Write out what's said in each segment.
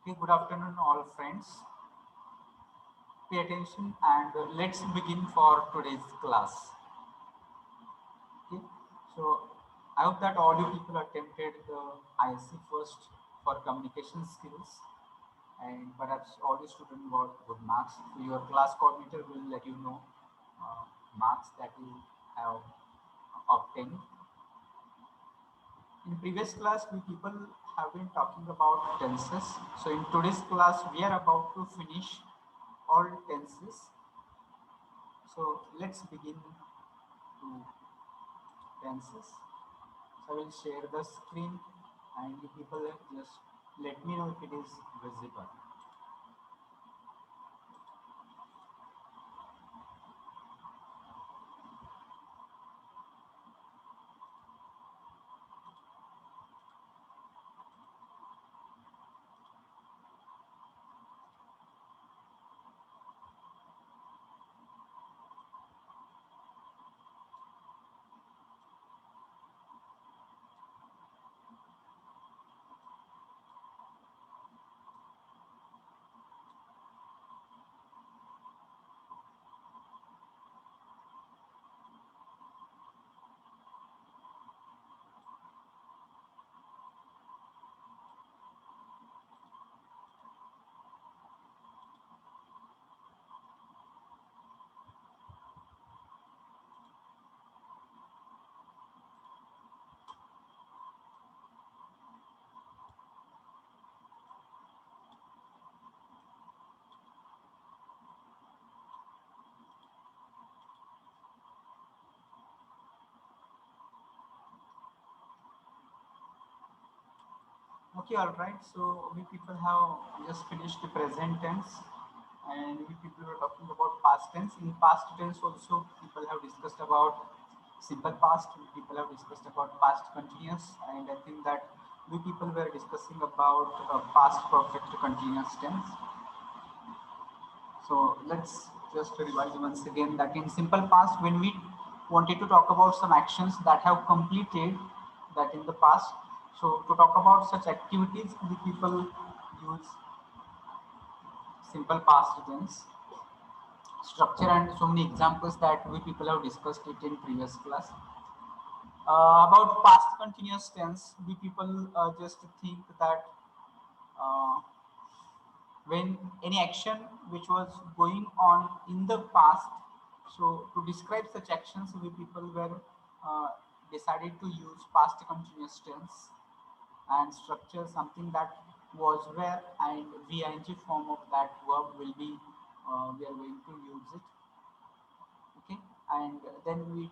Okay, good afternoon, all friends. Pay attention and let's begin for today's class. Okay, so I hope that all you people attempted the ISC first for communication skills, and perhaps all the students got good marks. So your class coordinator will let you know uh, marks that you have obtained. In previous class, we people have been talking about tenses. So in today's class, we are about to finish all tenses. So let's begin to tenses. So I will share the screen and you people just let me know if it is visible. Okay, all right. So we people have just finished the present tense, and we people were talking about past tense. In past tense, also people have discussed about simple past. We people have discussed about past continuous, and I think that we people were discussing about past perfect continuous tense. So let's just revise once again that in simple past, when we wanted to talk about some actions that have completed that in the past. So to talk about such activities, the people use simple past tense structure and so many examples that we people have discussed it in previous class. About past continuous tense, we people just think that uh, when any action which was going on in the past. So to describe such actions, we people were uh, decided to use past continuous tense and structure something that was where and VING form of that verb will be we are going to use it. Okay, and then we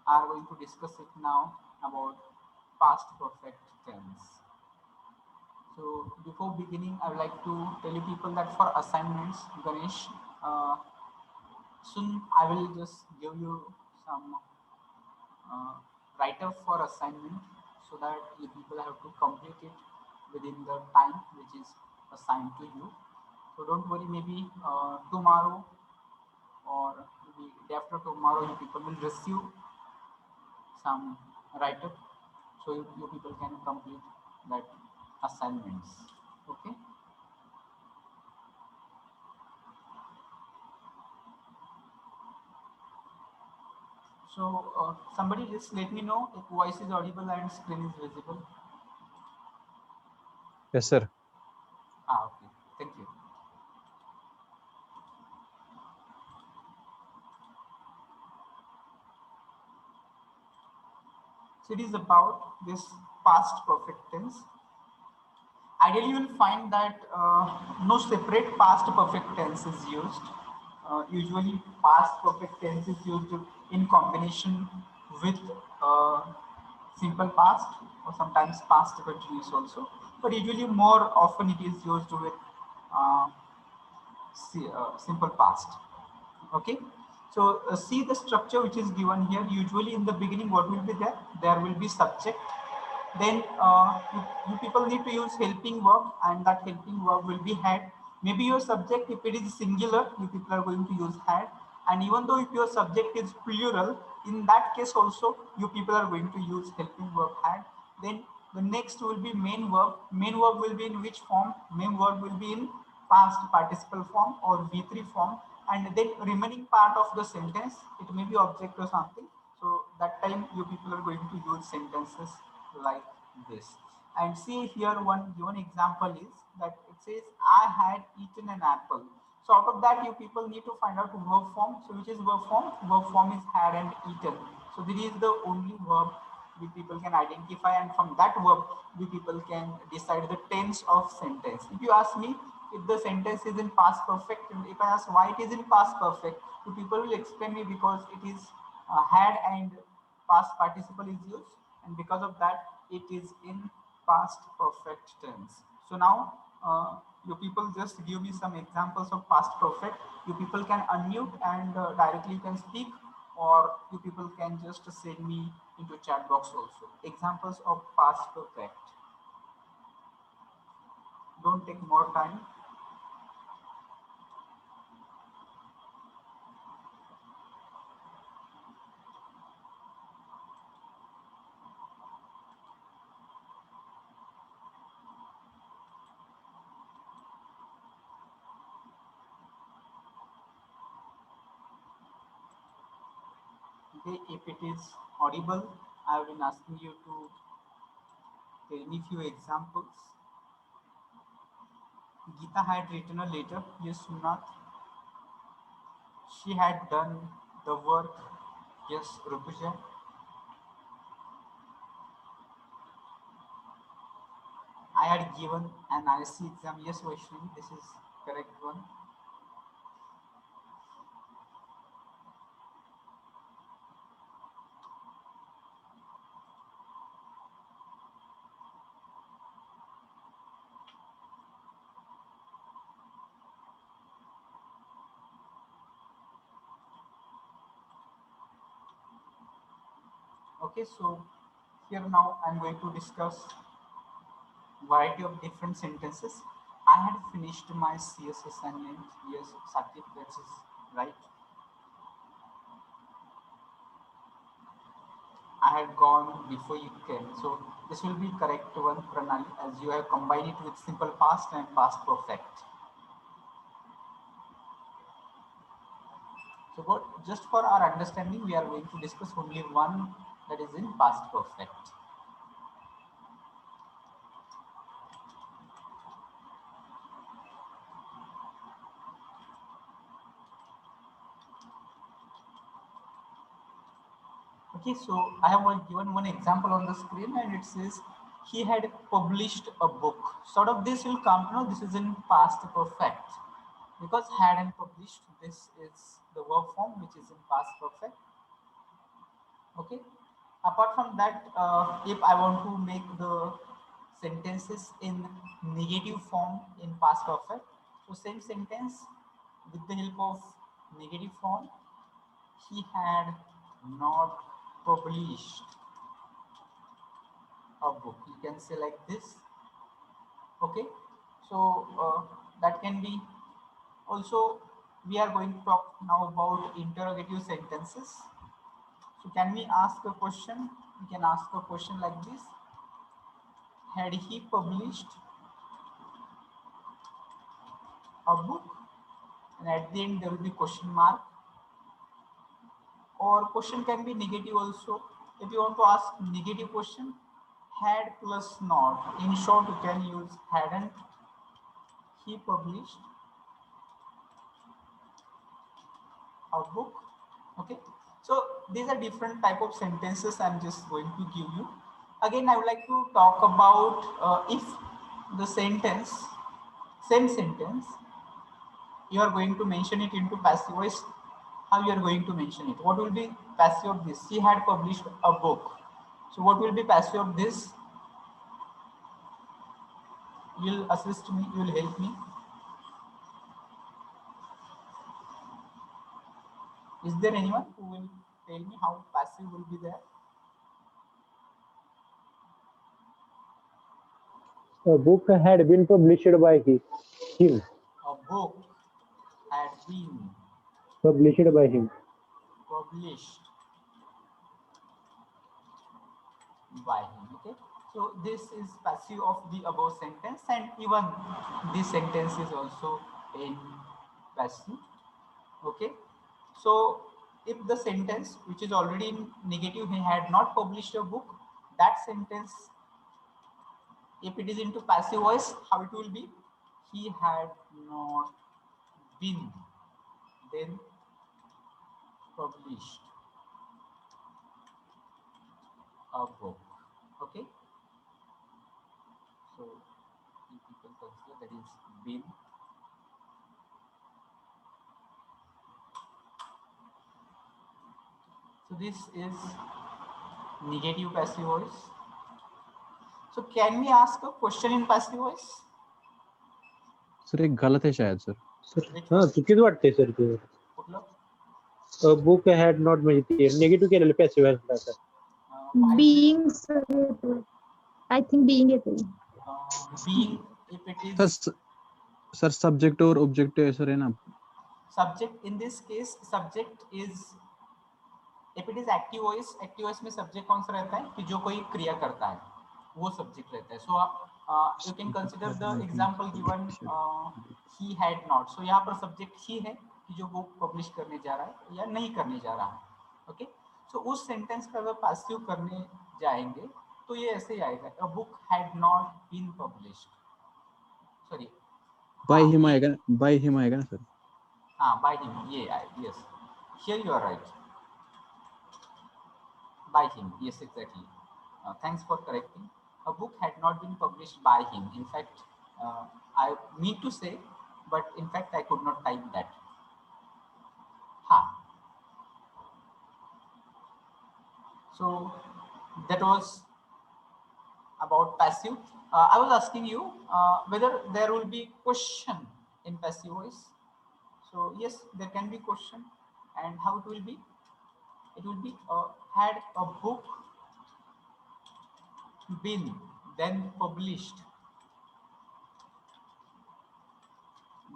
are going to discuss it now about past perfect tense. So before beginning, I would like to tell you people that for assignments, Ganesh, uh, soon I will just give you some uh, write-up for assignment so that you people have to complete it within the time which is assigned to you. So don't worry, maybe tomorrow or maybe day after tomorrow, you people will receive some write-up so you people can complete that assignments. Okay. So somebody just let me know if voice is audible and screen is visible. Yes, sir. Okay. Thank you. So it is about this past perfect tense. Ideally, you will find that no separate past perfect tense is used. Usually, past perfect tense is used in combination with simple past or sometimes past continuous also. But usually, more often it is used with uh, simple past. Okay, so see the structure which is given here. Usually in the beginning, what will be there? There will be subject. Then you people need to use helping verb, and that helping verb will be had. Maybe your subject, if it is singular, you people are going to use had. And even though if your subject is plural, in that case also you people are going to use helping verb had. Then The next will be main verb. Main verb will be in which form? Main verb will be in past participle form or V3 form, and then remaining part of the sentence, it may be object or something. So that time you people are going to use sentences like this. And see here one given example is that it says I had eaten an apple. So out of that you people need to find out verb form. So which is verb form? Verb form is had and eaten. So this is the only verb we people can identify, and from that verb we people can decide the tense of sentence. If you ask me if the sentence is in past perfect, and if I ask why it is in past perfect, you people will explain me because it is had and past participle is used, and because of that it is in past perfect tense. So now you people just give me some examples of past perfect. You people can unmute and directly you can speak, or you people can just send me into chat box also. Examples of past perfect. Don't take more time. Okay, if it is audible, I have been asking you to tell me few examples. Geeta had written a letter. Yes, Sunat. She had done the work. Yes, Rupuja. I had given an IC exam. Yes, Vaishnavi. This is correct one. Okay, so here now I'm going to discuss variety of different sentences. I had finished my CS assignment. Yes, certificates is right. I had gone before you came. So this will be correct one, Pranali, as you have combined it with simple past and past perfect. So what, just for our understanding, we are going to discuss only one, that is in past perfect. Okay, so I have given one example on the screen, and it says he had published a book. Sort of this will come, this is in past perfect, because had and published, this is the verb form which is in past perfect. Okay. Apart from that, if I want to make the sentences in negative form in past perfect, so same sentence with the help of negative form, he had not published a book. You can say like this. Okay. So that can be also, we are going to talk now about interrogative sentences. So can we ask a question? We can ask a question like this. Had he published a book? And at the end there will be question mark. Or question can be negative also. If you want to ask negative question, had plus not. In short, you can use hadn't he published a book. Okay. So these are different type of sentences I'm just going to give you. Again, I would like to talk about if the sentence, same sentence, you are going to mention it into passive voice. How you are going to mention it? What will be passive of this? She had published a book. So what will be passive of this? You'll assist me, you will help me. Is there anyone who will tell me how passive will be there? A book had been published by him. A book had been Published by him. published by him. Okay. So this is passive of the above sentence, and even this sentence is also in passive. Okay. So if the sentence which is already in negative, he had not published a book, that sentence, if it is into passive voice, how it will be? He had not been then published a book. Okay. So you people consider that is been. So this is negative passive voice. So can we ask a question in passive voice? Sir एक गलत है शायद sir. Sir Which हां one? चुकीचं वाटतंय sir ते. कुठलं? Book had not म्हणजे ते निगेटिव्ह केलेलं पॅसिव्ह असतात. Why Being I think being it is. being, if it sir is sir subject और ऑब्जेक्ट सर है ना. subject, in this case subject is, if it is active voice में subject कौन सा रहता है कि जो कोई क्रिया करता है वो subject रहता है. So you can consider the example given, he had not. So यहाँ पर subject ही है कि जो वो publish करने जा रहा है या नहीं करने जा रहा है. Okay. So उस sentence का अगर passive करने जाएंगे तो ये ऐसे ही आएगा, a book had not been published. Sorry. Bye हाँ, हिम ये आएगा ना सर. हाँ, by him, yeah, yes. Here you are right. By him, yes, exactly. Thanks for correcting. A book had not been published by him. In fact, I mean to say, but in fact, I could not type that. Ha. So that was about passive. I was asking you whether there will be question in passive voice. So yes, there can be question, and how it will be? It will be had a book been then published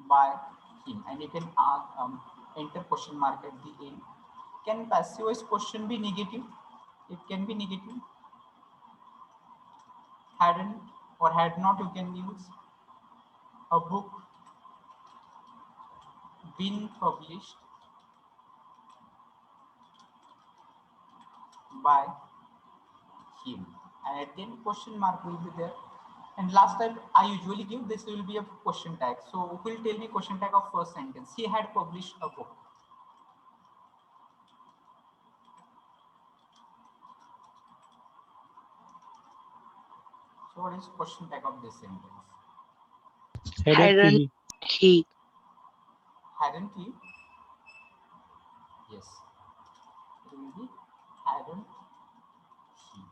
by him, and you can enter question mark at the end. Can passive voice question be negative? It can be negative. Hadn't or had not, you can use a book been published by him, and at the end question mark will be there. And last time I usually give this will be a question tag. So who will tell me question tag of first sentence? He had published a book. So what is question tag of this sentence? Hadn't He. Hadn't he? Yes. It will be hadn't he.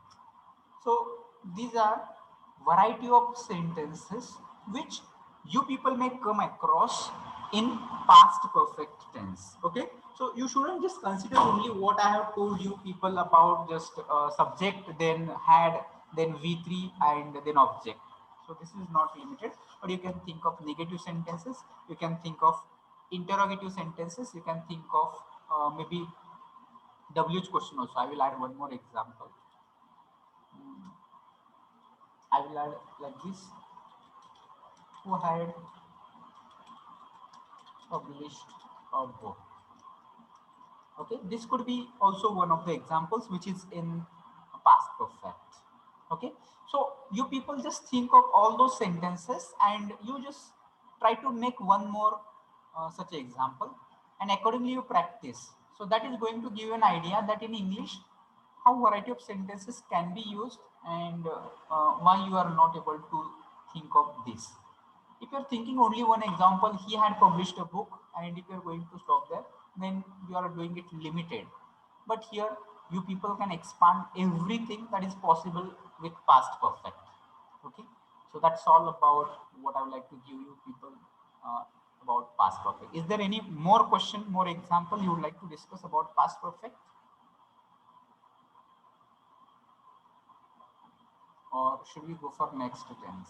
So these are variety of sentences which you people may come across in past perfect tense. Okay. So you shouldn't just consider only what I have told you people about just subject, then had, then V3 and then object. So this is not limited, but you can think of negative sentences, you can think of interrogative sentences, you can think of maybe WH question also. I will add one more example. I will add like this: who had published a book. Okay, this could be also one of the examples which is in past perfect. Okay, so you people just think of all those sentences and you just try to make one more such example, and accordingly you practice. So that is going to give you an idea that in English how variety of sentences can be used, and why you are not able to think of this. If you're thinking only one example, he had published a book, and if you're going to stop there, then you are doing it limited. But here, you people can expand everything that is possible with past perfect. Okay, so that's all about what I would like to give you people about past perfect. Is there any more question, more example you would like to discuss about past perfect? Or should we go for next tense?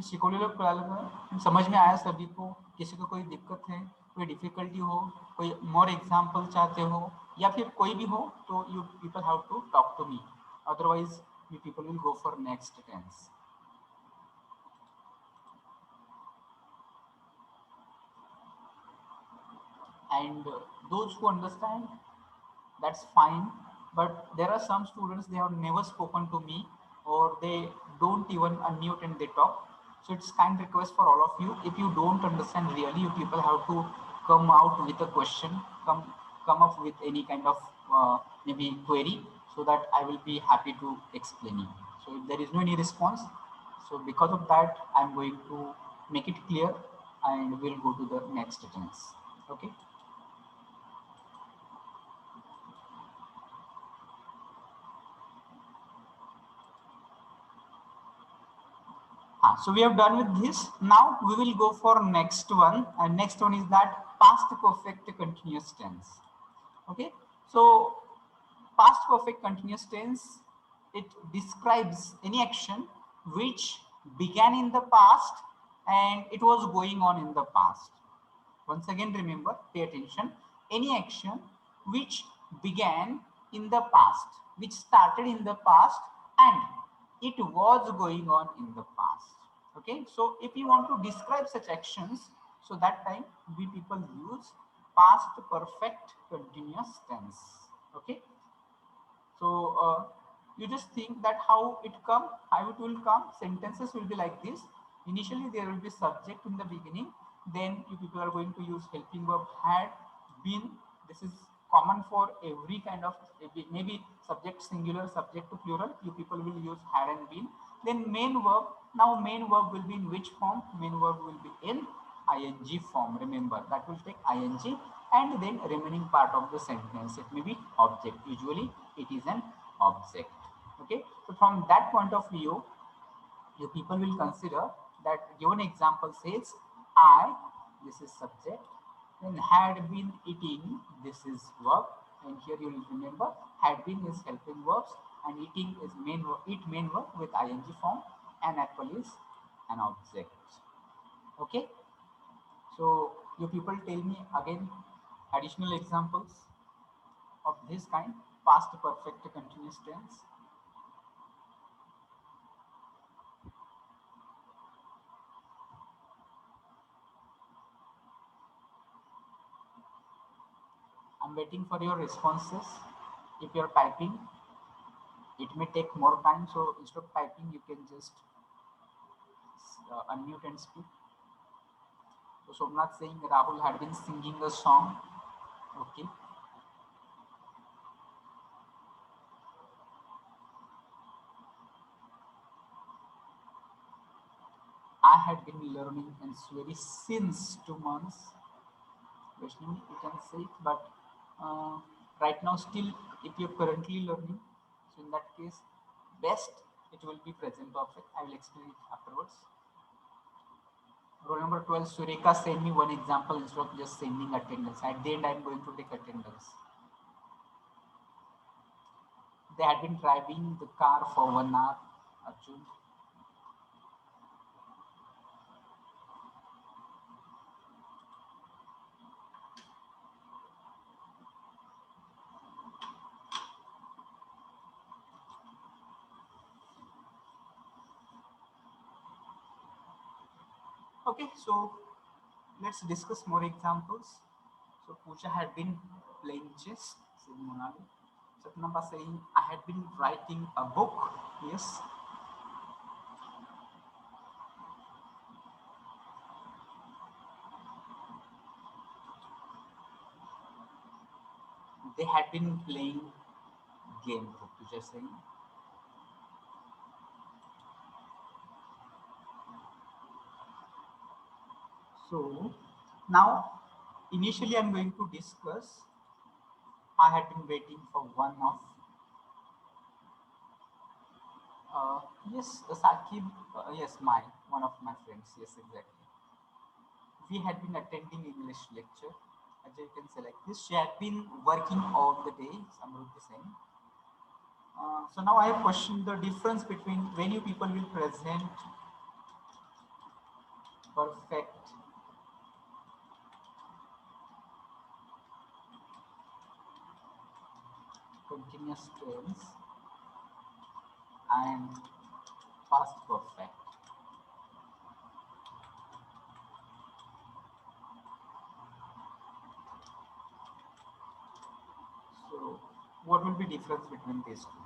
शिकवलेलं कळालं ना, समझ में आया सभी को? किसी को कोई दिक्कत है, कोई डिफिकल्टी हो, कोई मोर एग्जाम्पल चाहते हो, या फिर कोई भी हो तो you people have to talk to me, otherwise you people will go for next tense. And those who understand, that's fine, but there are some students, they have never spoken to me, or they don't even unmute and they talk. So it's kind request for all of you, if you don't understand really, you people have to come out with a question, come up with any kind of maybe query, so that I will be happy to explain you. So if there is no any response, so because of that I'm going to make it clear, and we'll go to the next tense. Okay. So we have done with this. Now we will go for next one, and next one is that past perfect continuous tense. Okay, so past perfect continuous tense, it describes any action which began in the past and it was going on in the past. Once again, remember, pay attention. Any action which began in the past, which started in the past, and it was going on in the past. Okay, so if you want to describe such actions, so that time we people use past perfect continuous tense. Okay, so you just think that how it come, how it will come. Sentences will be like this. Initially, there will be subject in the beginning. Then you people are going to use helping verb had, been. This is common for every kind of, maybe subject singular, subject to plural. You people will use had and been. Then main verb. Now main verb will be in which form? Main verb will be in ing form. Remember that will take ing, and then remaining part of the sentence, it may be object. Usually it is an object. Okay, so from that point of view, you people will consider that given example says I, this is subject, then had been eating, this is verb, and here you will remember had been is helping verbs and eating is main verb, eat main verb with ing form, and apple is an object. Okay, so you people tell me again additional examples of this kind, past perfect continuous tense. I'm waiting for your responses. If you're typing, it may take more time. So instead of typing, you can just unmute and speak. So Somnath saying Rahul had been singing a song. Okay. I had been learning in Swedish since 2 months. Vaishnavi, you can say it, but uh, right now still, if you're currently learning, so in that case, best it will be present perfect. I will explain it afterwards. Roll number 12, Sureka, send me one example instead of just sending attendance. At the end, I'm going to take attendance. They had been driving the car for 1 hour. Arjun. Okay, so let's discuss more examples. So Pooja had been playing chess, said Monali. Satnamba saying, I had been writing a book. Yes. They had been playing game, Pooja saying. So now, initially I'm going to discuss, I had been waiting for one of, yes, Sakib, yes, one of my friends, yes, exactly. We had been attending English lecture. Ajay, you can say like this. She had been working all the day, Samruddhi saying. So now I have questioned the difference between when you people will present perfect continuous tense and past perfect. So what will be difference between these two?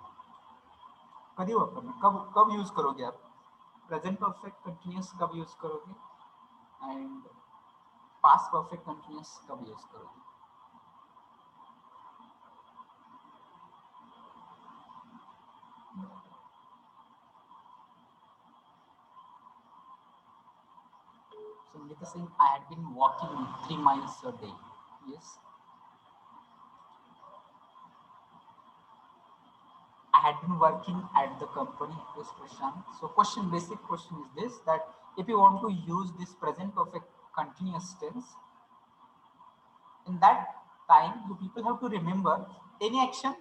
कभी वापरना कब कब use करोगे आप present perfect continuous कब use करोगे and past perfect continuous कब use करोगे so Nita saying I had been walking 3 miles a day. Yes, I had been working at the company. Yes, Prashant. So question, basic question is this, that if you want to use this present perfect continuous tense, in that time you people have to remember any action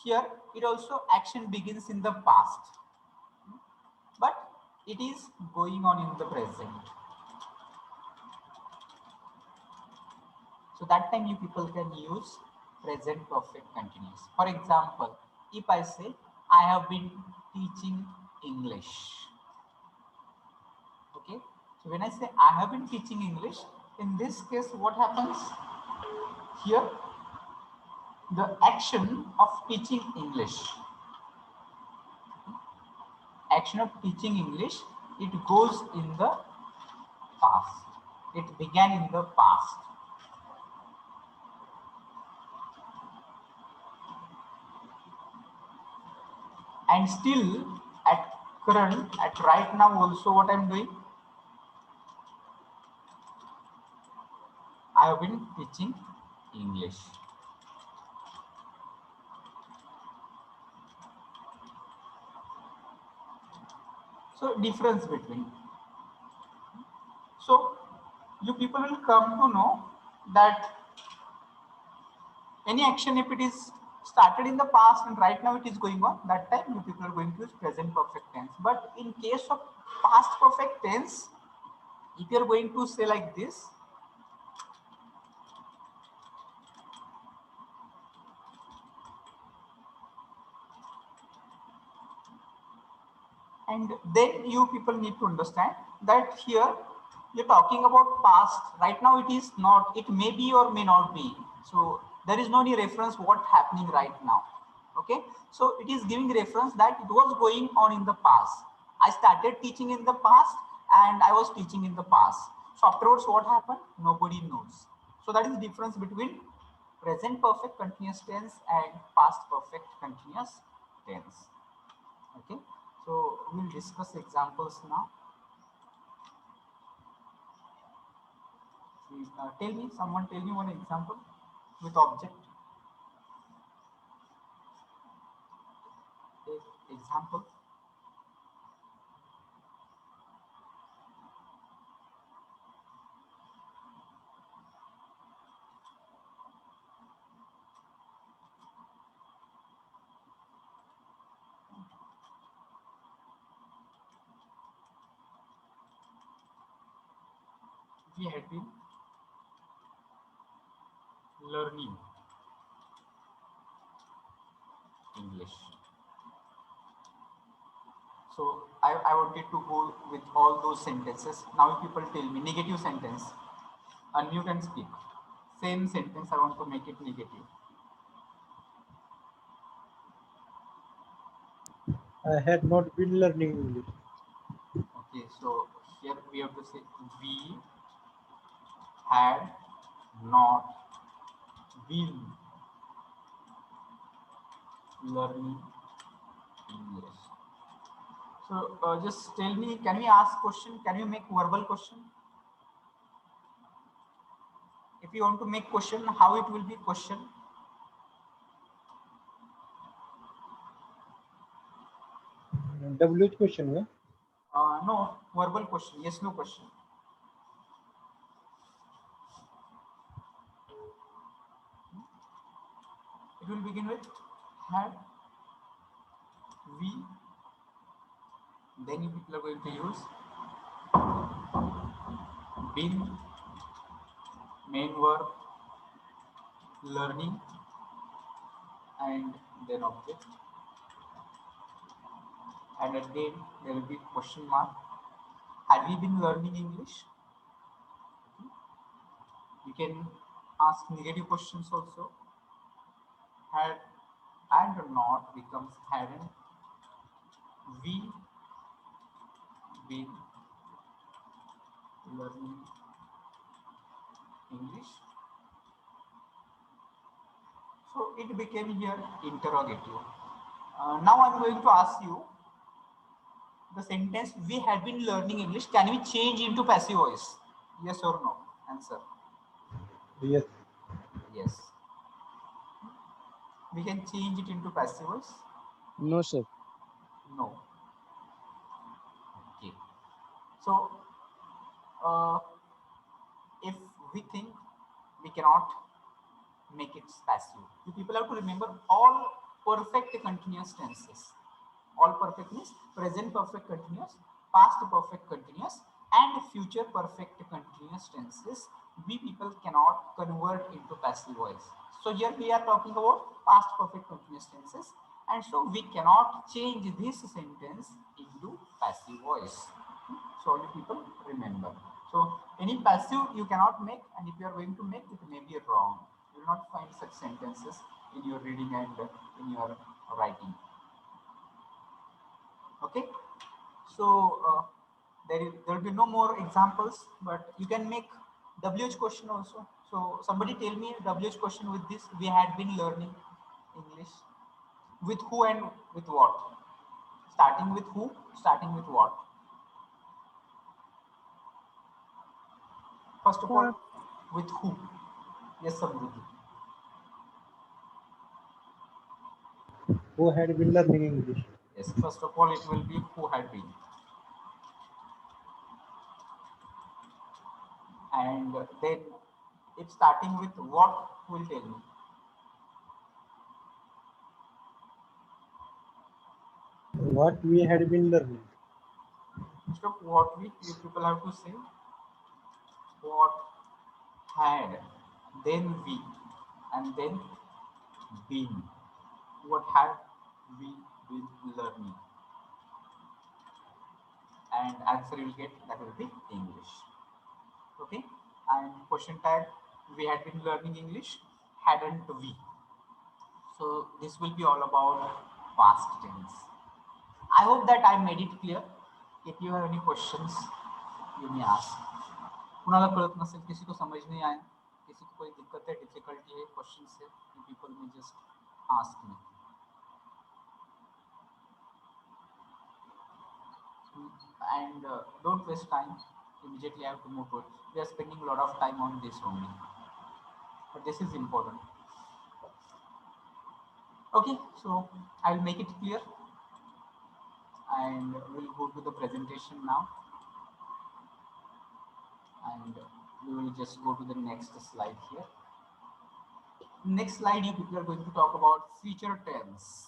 here, it also action begins in the past, but it is going on in the present. So that time you people can use present perfect continuous. For example, if I say I have been teaching English. Okay. So when I say I have been teaching English, in this case, what happens here? The action of teaching English. Action of teaching English, it goes in the past. It began in the past. And still at current, at right now also what I'm doing, I have been teaching English. So difference between. So you people will come to know that any action, if it is started in the past and right now it is going on, that time you people are going to use present perfect tense. But in case of past perfect tense, if you are going to say like this, and then you people need to understand that here you're talking about past. Right now it is not, it may be or may not be. So there is no any reference what happening right now. Okay, so it is giving reference that it was going on in the past. I started teaching in the past and I was teaching in the past. So afterwards what happened? Nobody knows. So that is the difference between present perfect continuous tense and past perfect continuous tense. Okay, so we'll discuss examples now. Tell me, someone tell me one example with object. Example. We had been learning English. So I wanted to go with all those sentences. Now people tell me negative sentence. Unmute and speak. Same sentence, I want to make it negative. I had not been learning English. Okay, so here we have to say we had not been learning English. So just tell me, can we ask question? Can you make verbal question? If you want to make question, how it will be question? WH question, yeah? No, verbal question. Yes, no question. It will begin with had, we, then you people are going to use been, main verb, learning, and then object, and again there will be question mark. Have you been learning English? You can ask negative questions also. Had and not becomes hadn't we been learning English? So it became here interrogative. Now I'm going to ask you the sentence we had been learning English. Can we change into passive voice? Yes or no? Answer. Yes. Yes. We can change it into passive voice. No, sir. No. Okay. So uh, if we think we cannot make it passive, you people have to remember all perfect continuous tenses. All perfect means present perfect continuous, past perfect continuous, and future perfect continuous tenses. We people cannot convert into passive voice. So here we are talking about past perfect continuous tenses, and so we cannot change this sentence into passive voice. So you people remember. So any passive you cannot make, and if you are going to make it, may be wrong. You will not find such sentences in your reading and in your writing. Okay, so there will be no more examples, but you can make WH question also. So somebody tell me WH question with this. We had been learning English with who and with what? Starting with who? Starting with what? First of all, with who? Yes, Samruddhi. Who had been learning English? Yes, first of all, it will be who had been, and then it's starting with what will tell me. What we had been learning. Instead of what we, you people have to say what had, then we, and then been. What had we been learning? And answer you will get that will be English. Okay. And question tag, we had been learning English, hadn't we? So this will be all about past tense. I hope that I made it clear. If you have any questions, you may ask. कुणाला कळत नसेल, किसी को समझ नहीं आया, किसी को कोई दिक्कत है, डिफिकल्टी है क्वेश्चन से, you people may just ask me. And don't waste time. Immediately I have to move to it. We are spending a lot of time on this only, but this is important. Okay, so I'll make it clear, and we'll go to the presentation now, and we will just go to the next slide here. Next slide, you people are going to talk about future tense.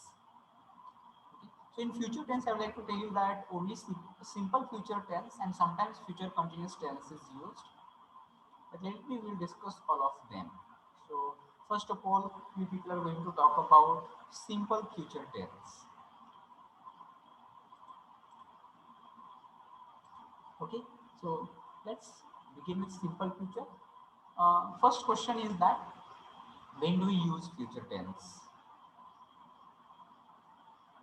Okay. So in future tense, I would like to tell you that only simple future tense and sometimes future continuous tense is used. But let me will discuss all of them. So first of all, you people are going to talk about simple future tense. Okay, so let's begin with simple future. First question is that when do we use future tense?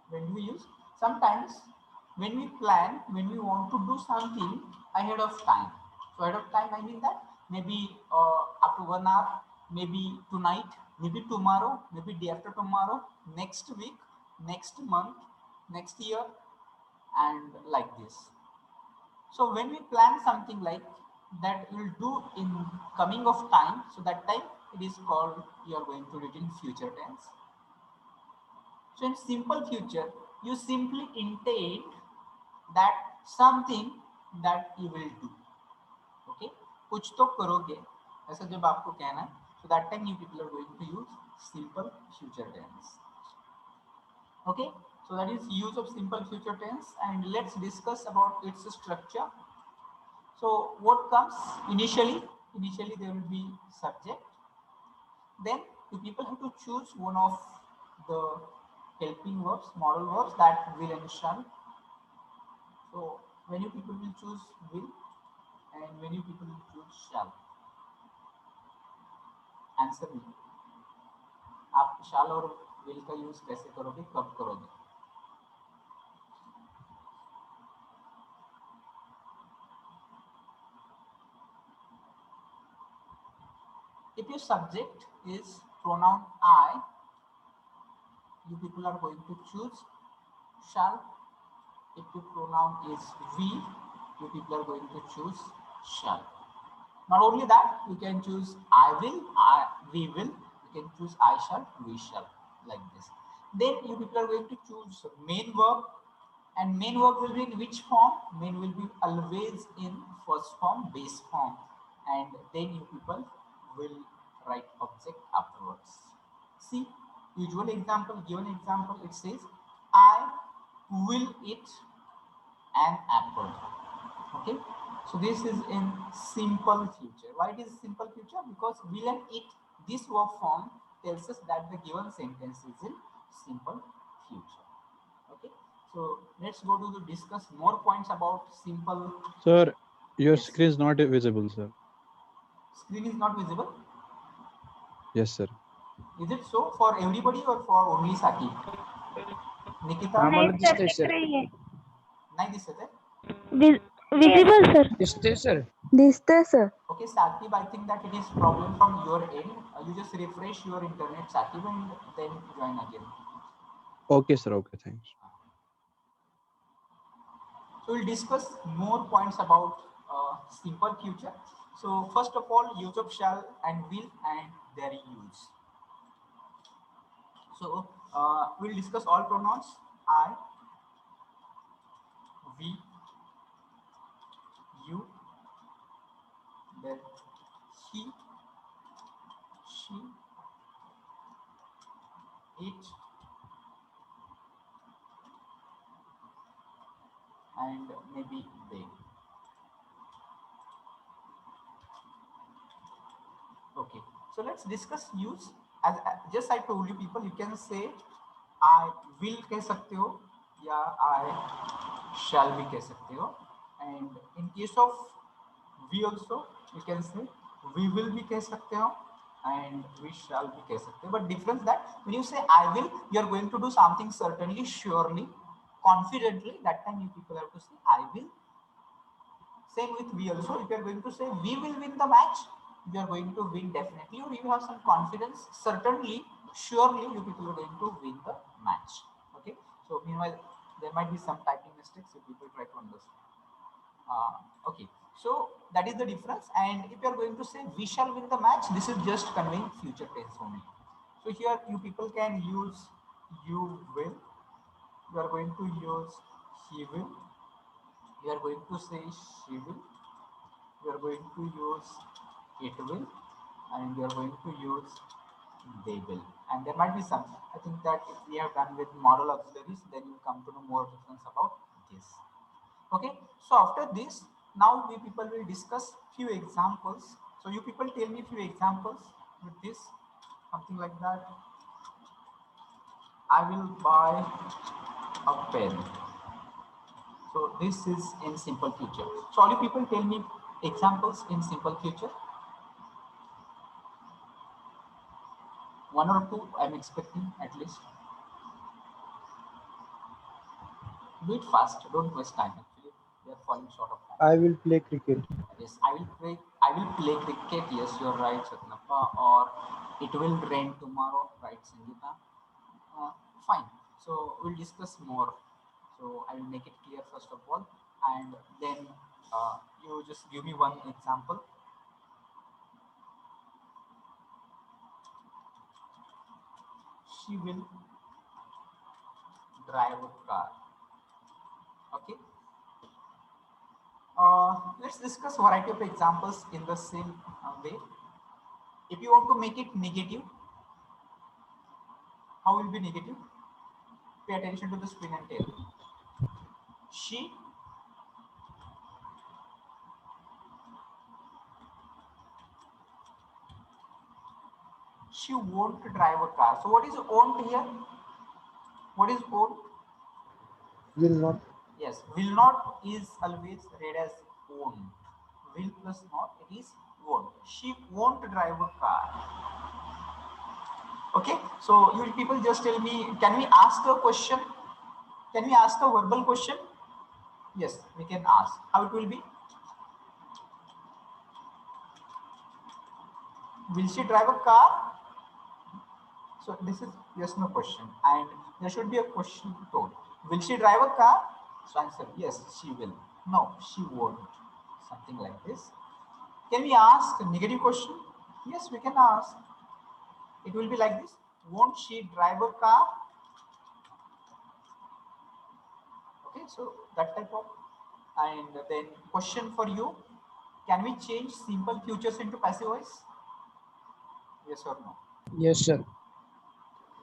When do we use? Sometimes when we plan, when we want to do something ahead of time. So ahead of time, I mean that maybe after 1 hour, maybe tonight, maybe tomorrow, maybe day after tomorrow, next week, next month, next year, and like this. So when we plan something like that we'll do in coming of time, so that time it is called, you are going to do it in future tense. So in simple future, you simply intend that something that you will do. Okay, कुछ तो करोगे ऐसा जब आपको कहना है, so that time you people are going to use simple future tense. Okay, so that is use of simple future tense, and let's discuss about its structure. So what comes initially? Initially there will be subject. Then you people have to choose one of the helping verbs, modal verbs, that will and shall. So when you people will choose will and when you people will choose shall. Answer नहीं, आप shall और will का use कैसे करोगे, कब करोगे? If your subject is pronoun I, you people are going to choose shall. If your pronoun is we, you people are going to choose shall. Not only that, you can choose I will, we will, you can choose I shall, we shall, like this. Then you people are going to choose main verb, and main verb will be in which form? Main will be always in first form, base form, and then you people will write object afterwards. See, usual example, given example, it says, I will eat an apple. Okay, so this is in simple future. Why it is simple future? Because will and it, this verb form tells us that the given sentence is in simple future. Okay, so let's go to discuss more points about simple. Sir, your Yes. screen is not visible, sir. Screen is not visible. Yes, sir. Is it so for everybody or for only Saki? Nikita, आम्हाला नाही sir दिसतंय sir. नाही दिसत आहे. Visible sir. दिसतंय sir. दिसतंय sir. Okay, Sakib, I think that it is problem from your end. You just refresh your internet, Sakib, and then join again. Okay, sir. Okay, thanks. So we'll discuss more points about simple future. So first of all, use of shall and will and their use. So we'll discuss all pronouns: I, we, you, then he, she, it, and maybe they. Okay, so let's discuss use. As just I told you people, you can say I will कह सकते हो या I shall भी कह सकते हो, and in case of we also you can say we will भी कह सकते हो and we shall भी कह सकते हो. But difference that when you say I will, you are going to do something certainly, surely, confidently. That time you people have to say I will. Same with we also. If you are going to say we will win the match, you are going to win definitely, or you have some confidence, certainly, surely you people are going to win the match. Okay. So meanwhile, there might be some typing mistakes, so people try to understand. Okay. So that is the difference. And if you are going to say we shall win the match, this is just conveying future tense only. So here you people can use you will. You are going to use he will. You are going to say she will. You are going to use it will, and you are going to use they will. And there might be some. I think that if we have done with model auxiliaries, then you come to know more difference about this. Okay. So after this, now we people will discuss few examples. So you people tell me few examples with this, something like that. I will buy a pen. So this is in simple future. So all you people tell me examples in simple future. One or two I'm expecting at least. Do it fast, don't waste time. Actually, we are falling short of time. I will play cricket. Yes, I will play cricket. Yes, you're right, Satnappa. Or it will rain tomorrow, right, Sangeeta? Fine. So we'll discuss more. So I will make it clear first of all, and then you just give me one example. She will drive a car. Okay. Let's discuss variety of examples in the same way. If you want to make it negative, how will be negative? Pay attention to the screen and tell. She won't drive a car. So what is won't here? What is won't? Will not. Yes, will not is always read as won't. Will plus not, it is won't. She won't drive a car. Okay, so you people just tell me, can we ask a question? Can we ask a verbal question? Yes, we can ask. How it will be? Will she drive a car? So this is yes no question, and there should be a question told. Will she drive a car? So answer yes, she will. No, she won't. Something like this. Can we ask a negative question? Yes, we can ask. It will be like this. Won't she drive a car? Okay, so that type of. And then question for you. Can we change simple futures into passive voice? Yes or no? Yes, sir.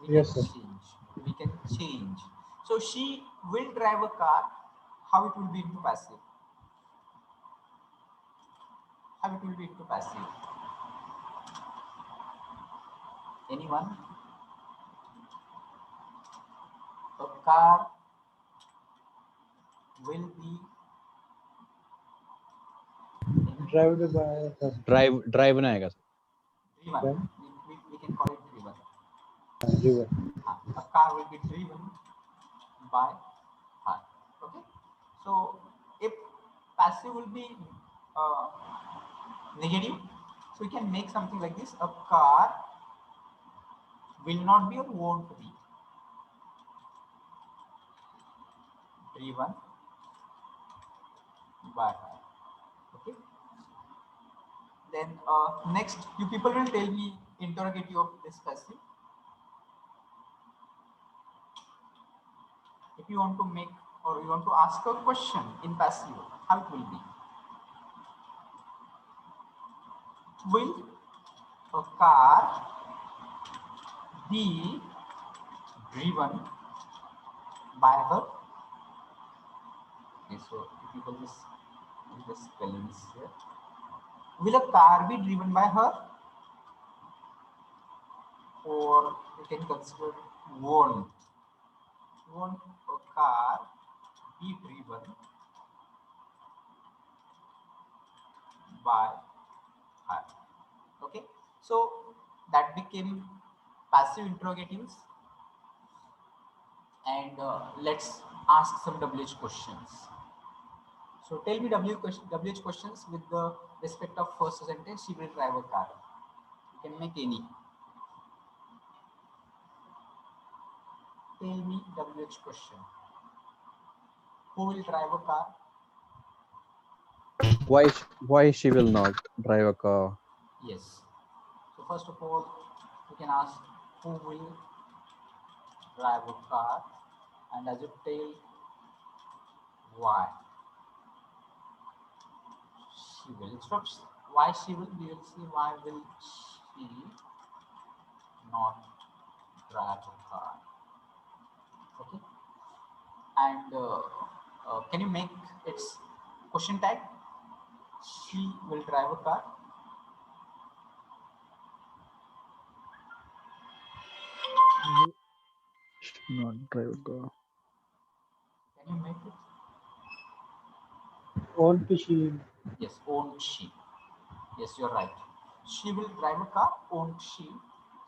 We can Yes, sir. change. We can change. So she will drive a car. How it will be into passive? How it will be into passive? Anyone? A car will be Driven by her. Drive ना आएगा sir. driven. Then, We can call it driven. river. A car will be driven by her. Okay. So if passive will be uh, negative, so we can make something like this. A car will not be or won't be driven by her. Okay. Then next, you people will tell me interrogative of this passive. If you want to make or you want to ask a question in passive, how it will be? Will a car be driven by her? Okay, so if you can just put the spellings here. Will a car be driven by her? Or you can consider won't. Won't a car be driven by her? Okay, so that became passive interrogatives, and let's ask some WH questions. So tell me WH questions with the respect of first sentence. She will drive a car. You can make any. Tell me WH question. Who will drive a car? Why she will not drive a car? Yes. So first of all, you can ask who will drive a car, and as you tell why she will. It's not why she will. We will see why will she not drive a car. Okay. And can you make its question tag? She will drive a car. Not drive a car. Can you make it? On to she. Yes, won't she? Yes, you're right. She will drive a car, won't she?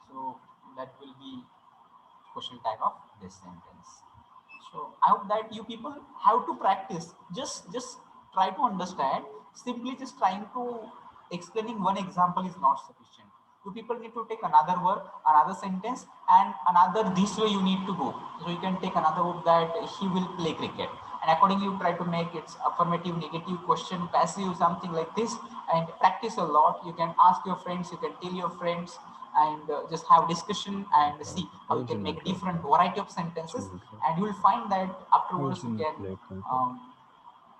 So that will be question tag of this sentence. So I hope that you people have to practice. Just try to understand. Simply just trying to explaining one example is not sufficient. You people need to take another word, another sentence, and another this way you need to go. So you can take another word that he will play cricket, and accordingly you try to make its affirmative, negative, question, passive, something like this, and practice a lot. You can ask your friends, you can tell your friends, and just have discussion and see how you can make different variety of sentences, and you will find that Why afterwards she you not can play cricket? um,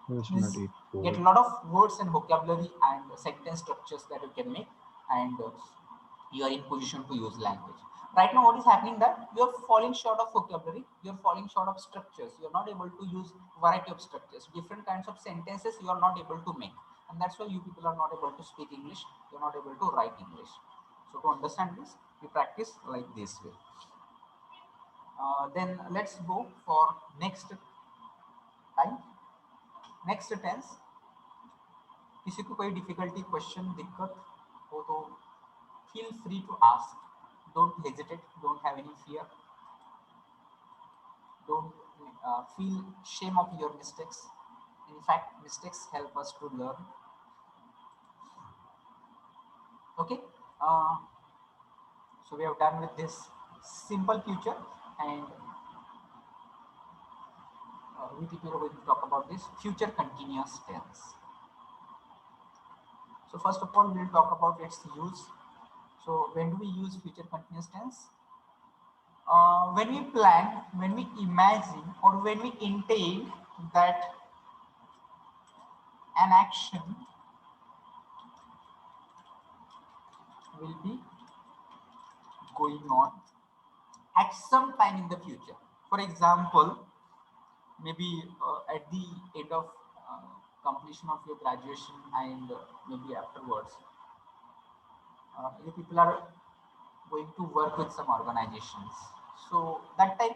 Why she means not eat get a food? lot of words and vocabulary and sentence structures that you can make, and you are in position to use language. Right now what is happening that you're falling short of vocabulary, you're falling short of structures, you're not able to use variety of structures, different kinds of sentences you are not able to make, and that's why you people are not able to speak English, you're not able to write English. So to understand this, you practice like this way. Then let's go for next time, next tense. किसी को कोई difficulty question दिक्कत हो तो feel free to ask. Don't hesitate. Don't have any fear. Don't feel shame of your mistakes. In fact, mistakes help us to learn. Okay. So we have done with this simple future, and we people are going to talk about this future continuous tense. So first of all, we'll talk about its use. So when do we use future continuous tense? When we plan, when we imagine, or when we intend that an action will be going on at some time in the future. For example, maybe at the end of completion of your graduation, and maybe afterwards, you people are going to work with some organizations. So that time,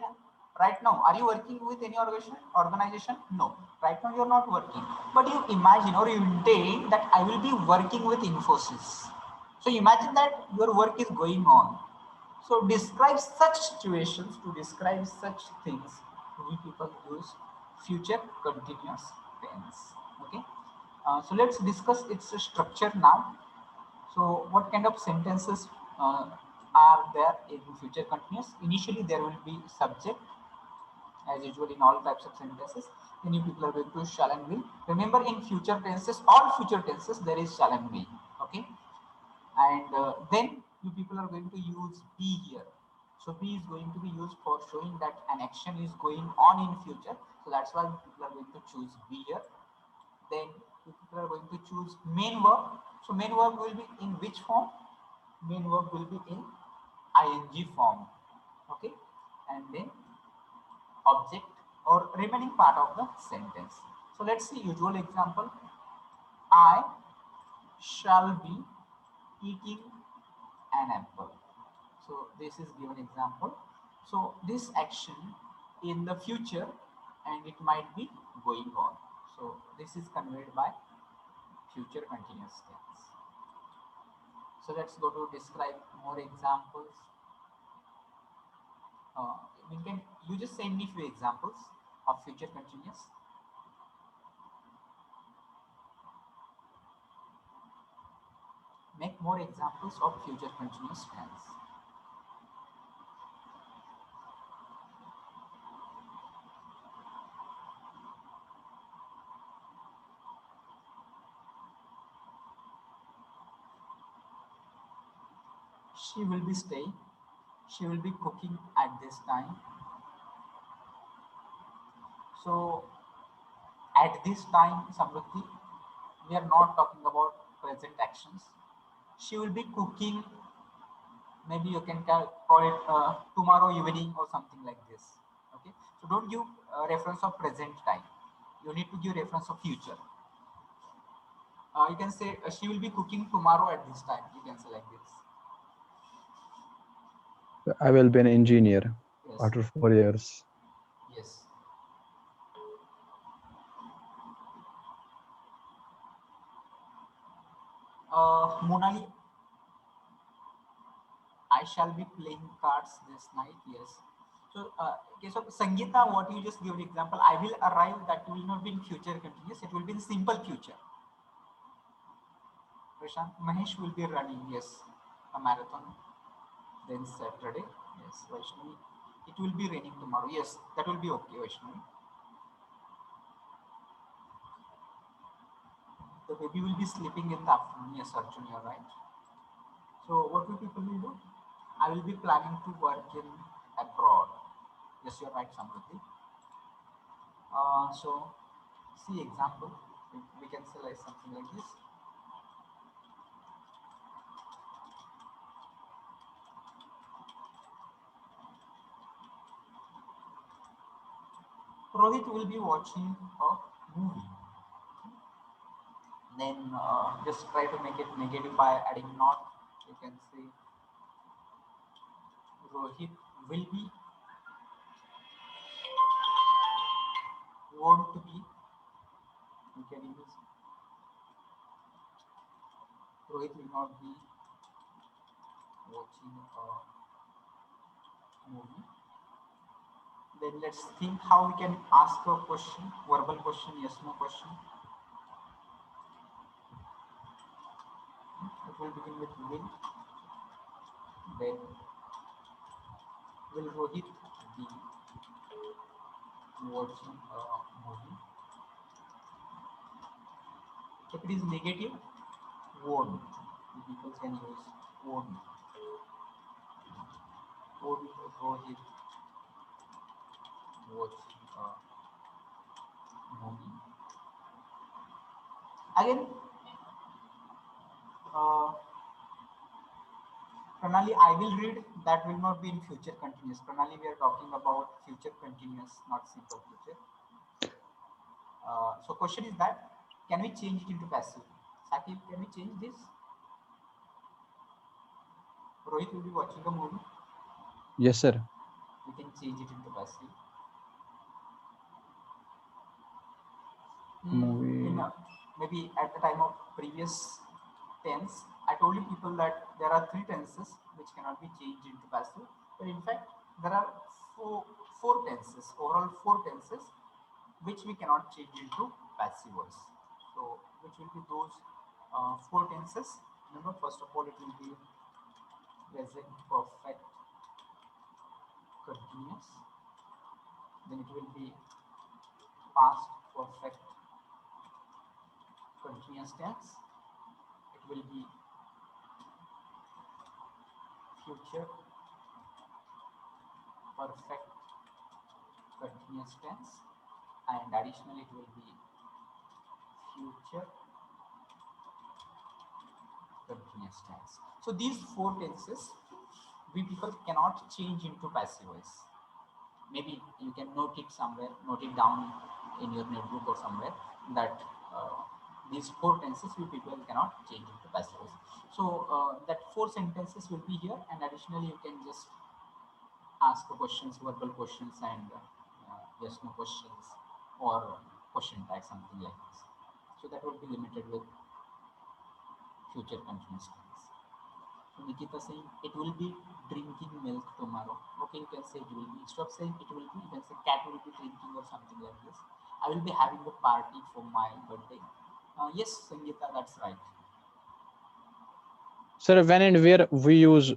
right now, are you working with any organization? No, right now you're not working, but you imagine or you intend that I will be working with Infosys. So imagine that your work is going on. So describe such situations, to describe such things, we people use future continuous tense. Okay. So let's discuss its structure now. So what kind of sentences are there in future continuous? Initially there will be subject, as usual in all types of sentences. Then you people are going to shall and will. Remember, in future tenses, all future tenses, there is shall and will. Okay. And then you people are going to use be here. So be is going to be used for showing that an action is going on in future. So that's why people are going to choose be here. Then you people are going to choose main verb. So main verb will be in which form? Main verb will be in ing form. Okay. And then object or remaining part of the sentence. So let's see usual example. I shall be eating an apple. So this is given example. So this action in the future, and it might be going on. So this is conveyed by future continuous tense. So let's go to describe more examples. We can, you just send me few examples of future continuous. Make more examples of future continuous tense. She will be staying. She will be cooking at this time. So at this time, Samruddhi, we are not talking about present actions. She will be cooking. Maybe you can call it tomorrow evening or something like this. Okay. So don't give reference of present time. You need to give reference of future. You can say she will be cooking tomorrow at this time. You can say like this. I will be an engineer Yes. after 4 years. Yes. Monali, I shall be playing cards this night. Yes. So, okay, so Sangeeta, what you just give an example, I will arrive, that will not be in future continuous, it will be in simple future. Prashant, Mahesh will be running, yes, a marathon. Then Saturday, yes, Vaishnavi, it will be raining tomorrow. Yes, that will be okay, Vaishnavi. The baby will be sleeping in the afternoon. Yes, Arjun, you're right. So what will people will do? I will be planning to work in abroad. Yes, you're right, Samruddhi. So see example. We can say like something like this. Rohit will be watching a movie. Then just try to make it negative by adding not. You can say Rohit will be want to be, you can use. Rohit will not be watching a movie. Then let's think how we can ask a question, verbal question, yes no question. It will begin with will. Then will Rohit be watching a movie? If it is negative, won't. The people can use won't. Won't Rohit watching a movie? Again, uh, Pranali, I will read. That will not be in future continuous. Pranali, we are talking about future continuous, not simple future. So question is that, can we change it into passive? Sakib, can we change this? Rohit will be watching a movie. Yes, sir. We can change it into passive. In Movie. maybe at the time of previous tense, I told you people that there are three tenses which cannot be changed into passive. But in fact, there are four tenses, overall four tenses, which we cannot change into passive voice. So, which will be those four tenses? Remember, first of all, it will be present perfect continuous. Then it will be past perfect continuous tense. It will be future perfect continuous tense, and additionally it will be future continuous tense. So these four tenses we people cannot change into passive voice. Maybe you can note it somewhere, note it down in your notebook or somewhere, that these four tenses we people cannot change into passive voice. So that four sentences will be here, and additionally you can just ask questions, verbal questions, and yes no questions, or question tag, something like this. So that will be limited with future continuous tense. So Nikita saying it will be drinking milk tomorrow. Okay, you can say it will be. Instead of saying it will be, you can say cat will be drinking or something like this. I will be having a party for my birthday. Yes, Sangeeta, that's right. Sir, when and where we use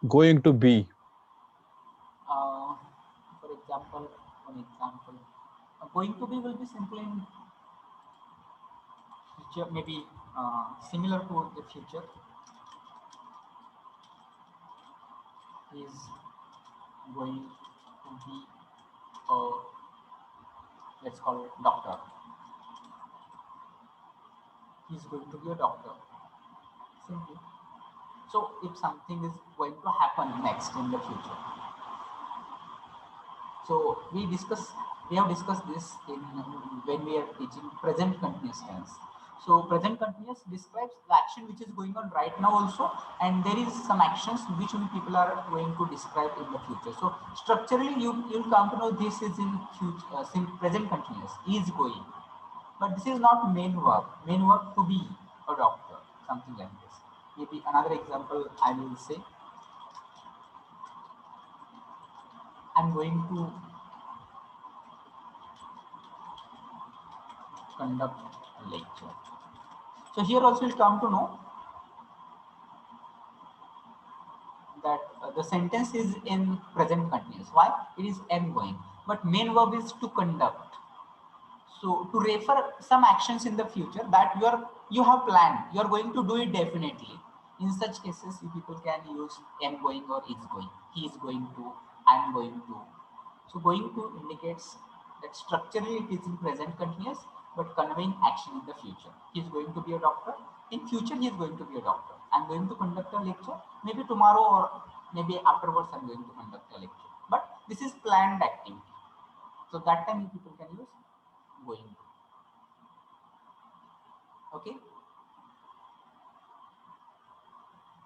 going to be? Uh, for example, one example, going to be will be simple in future, maybe similar to the future, is going to be a, let's call it doctor. He's going to be a doctor. Simply. So if something is going to happen next in the future, so we have discussed this in when we are teaching present continuous tense. So present continuous describes the action which is going on right now also, and there is some actions which we people are going to describe in the future. So structurally, you'll come to know this is in future, present continuous is going, but this is not main verb. Main verb to be a doctor, something like this. Maybe another example I will say, I'm going to conduct a lecture. So here also you'll come to know that the sentence is in present continuous. Why? It is am going. But main verb is to conduct. So to refer some actions in the future that you have planned, you are going to do it definitely. In such cases, you people can use am going or is going. He is going to, I am going to. So going to indicates that structurally it is in present continuous, but conveying action in the future. He is going to be a doctor. In future, he is going to be a doctor. I am going to conduct a lecture. Maybe tomorrow or maybe afterwards, I am going to conduct a lecture. But this is planned activity. So that time you people can use going to. Okay.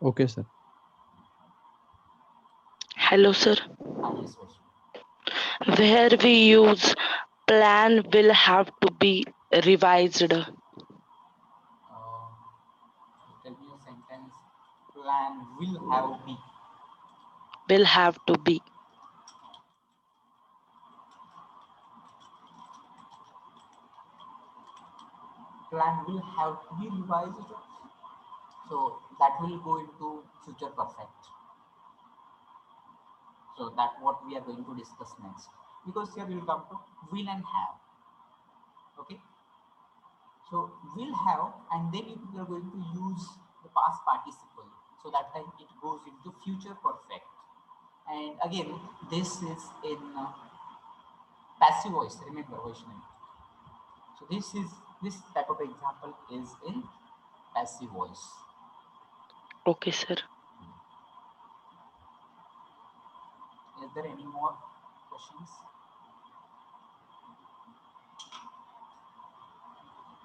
Okay, sir. Hello, sir. Ah, yes, Vaishnavi. Where we use Plan will have to be revised. Tell me a sentence. Plan will have be. Will have to be. Plan will have to be revised. So that will go into future perfect. So that what we are going to discuss next. Because here we will come to will and have. Okay. So will have, and then you are going to use the past participle. So that time it goes into future perfect. And again, this is in passive voice. Remember, Vaishnavi. So this type of example is in passive voice. Okay, sir. Is there any more questions?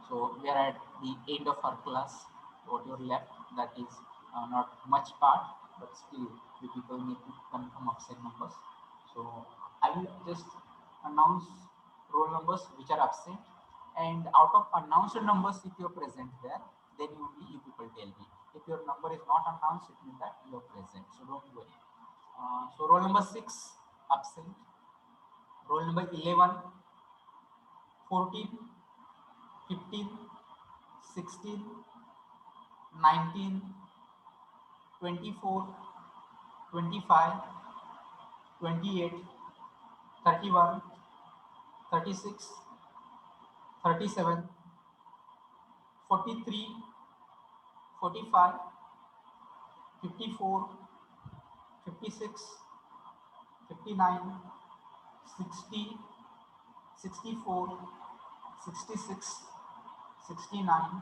So we are at the end of our class. What you're left, that is not much part, but still the people need to confirm absent numbers. So I will just announce roll numbers which are absent, and out of announced numbers, if you're present there, then you people tell me. If your number is not announced, it means that you're present. So don't worry. So roll number 6 absent, roll number 11, 14, 15, 16, 19, 24, 25, 28, 31, 36, 37, 43, 45, 54, 56, 59, 60, 64, 66, 69,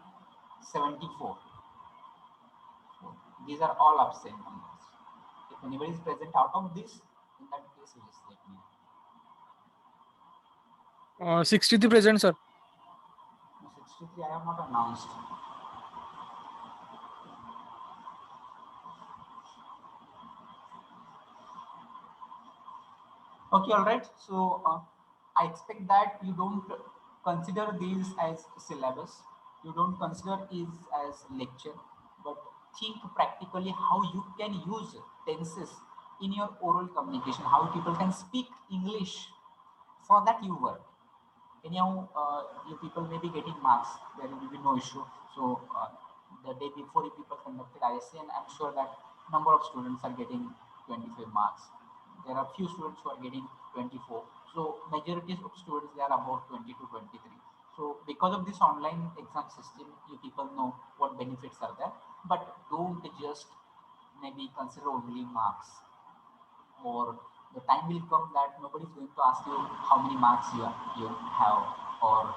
74. So these are all absent numbers. If anybody is present out of this, in that case, you just let me know. 63 present, sir. 63 I have not announced. Okay, all right. So I expect that you don't consider these as syllabus. You don't consider it as lecture, but think practically how you can use tenses in your oral communication, how people can speak English. For that you work. Anyhow, you people may be getting marks. There will be no issue. So the day before, you people conducted ISC, and I'm sure that number of students are getting 25 marks. There are few students who are getting 24. So majority of students, they are about 20 to 23. So because of this online exam system, you people know what benefits are there. But don't just maybe consider only marks, or the time will come that nobody is going to ask you how many marks you have, or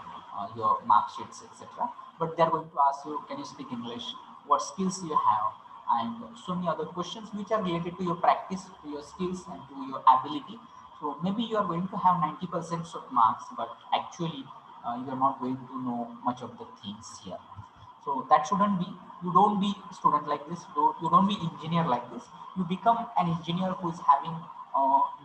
your mark sheets, etc. But they are going to ask you, can you speak English, what skills you have, and so many other questions which are related to your practice, to your skills, and to your ability. So maybe you are going to have 90% of marks, but actually you are not going to know much of the things here. So that shouldn't be. You don't be student like this. You don't be engineer like this. You become an engineer who is having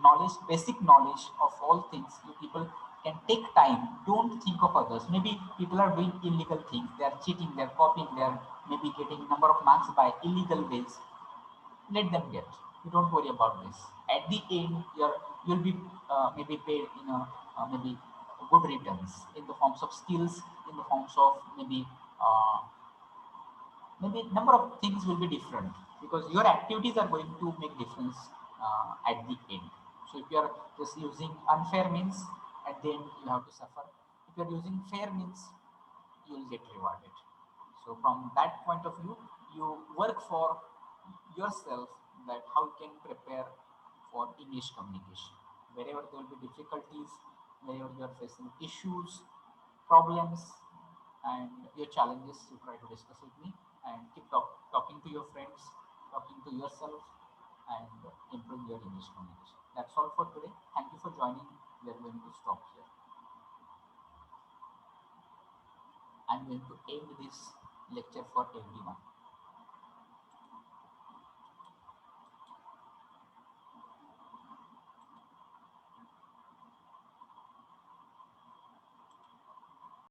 knowledge, basic knowledge of all things. You people can take time. Don't think of others. Maybe people are doing illegal things. They are cheating. They are copying. They are maybe getting number of marks by illegal ways. Let them get. You don't worry about this. At the end, you'll be maybe paid in maybe good returns in the forms of skills, in the forms of maybe number of things will be different, because your activities are going to make difference at the end. So if you are just using unfair means, at the end you have to suffer. If you are using fair means, you will get rewarded. So from that point of view, you work for yourself, that how you can prepare for English communication. Wherever there will be difficulties, wherever you are facing issues, problems, and your challenges, you try to discuss with me, and keep talking to your friends, talking to yourself, and improve your English communication. That's all for today. Thank you for joining. We are going to stop here. I'm going to end this lecture for everyone.